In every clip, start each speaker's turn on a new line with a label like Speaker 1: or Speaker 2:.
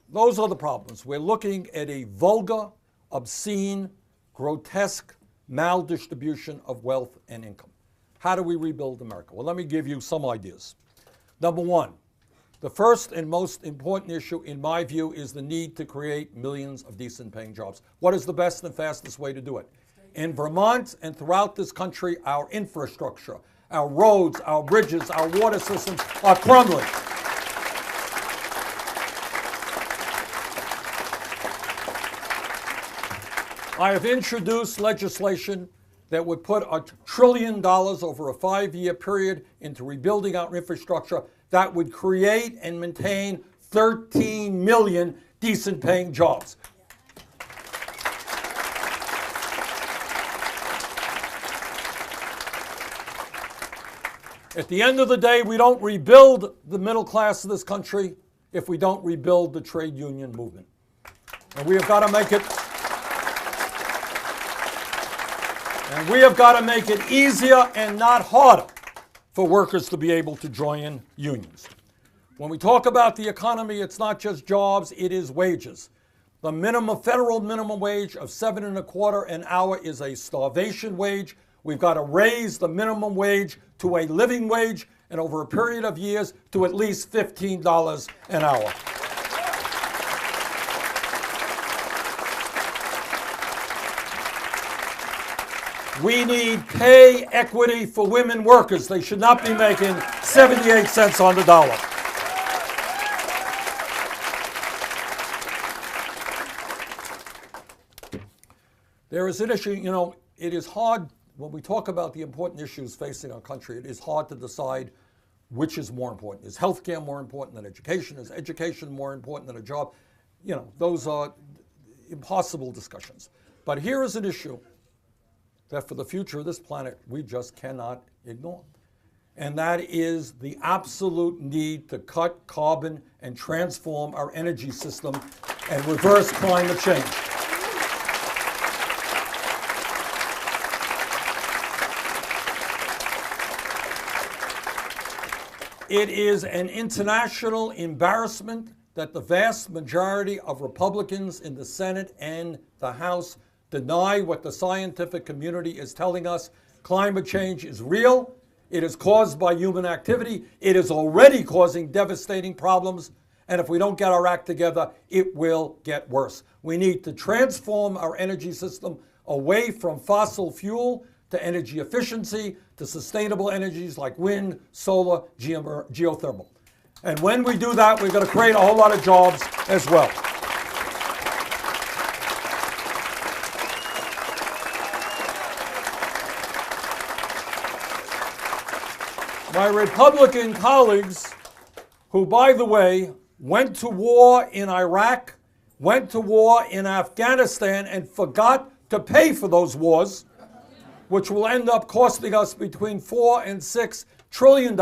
Speaker 1: those are the problems. We're looking at a vulgar, obscene, grotesque maldistribution of wealth and income. How do we rebuild America? Well, let me give you some ideas. Number one, the first and most important issue, in my view, is the need to create millions of decent paying jobs. What is the best and fastest way to do it? In Vermont and throughout this country, our infrastructure, our roads, our bridges, our water systems are crumbling. I have introduced legislation that would put $1 trillion over a 5-year period into rebuilding our infrastructure that would create and maintain 13 million decent paying jobs. At the end of the day, we don't rebuild the middle class of this country if we don't rebuild the trade union movement. And we have got to make it easier and not harder for workers to be able to join unions. When we talk about the economy, it's not just jobs, it is wages. The federal minimum wage of $7.25 an hour is a starvation wage. We've got to raise the minimum wage to a living wage, and over a period of years to at least $15 an hour. We need pay equity for women workers. They should not be making 78 cents on the dollar. There is an issue, it is hard when we talk about the important issues facing our country, it is hard to decide which is more important. Is healthcare more important than education? Is education more important than a job? Those are impossible discussions. But here is an issue that for the future of this planet, we just cannot ignore. And that is the absolute need to cut carbon and transform our energy system and reverse climate change. It is an international embarrassment that the vast majority of Republicans in the Senate and the House deny what the scientific community is telling us. Climate change is real. It is caused by human activity. It is already causing devastating problems. And if we don't get our act together, it will get worse. We need to transform our energy system away from fossil fuel to energy efficiency, to sustainable energies like wind, solar, geothermal. And when we do that, we're going to create a whole lot of jobs as well. My Republican colleagues, who, by the way, went to war in Iraq, went to war in Afghanistan, and forgot to pay for those wars, which will end up costing us between $4 and $6 trillion,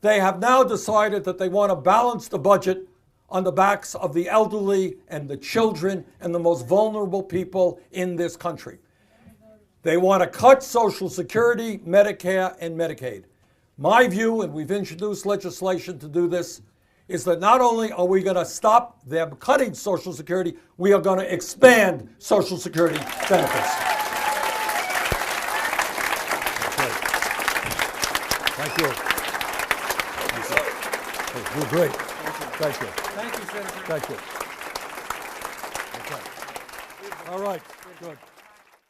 Speaker 1: they have now decided that they want to balance the budget on the backs of the elderly and the children and the most vulnerable people in this country. They want to cut Social Security, Medicare, and Medicaid. My view, and we've introduced legislation to do this, is that not only are we going to stop them cutting Social Security, we are going to expand Social Security benefits. Thank you. You're great. Thank you.
Speaker 2: Thank you, Senator.
Speaker 1: Thank you. Okay. All right. Good.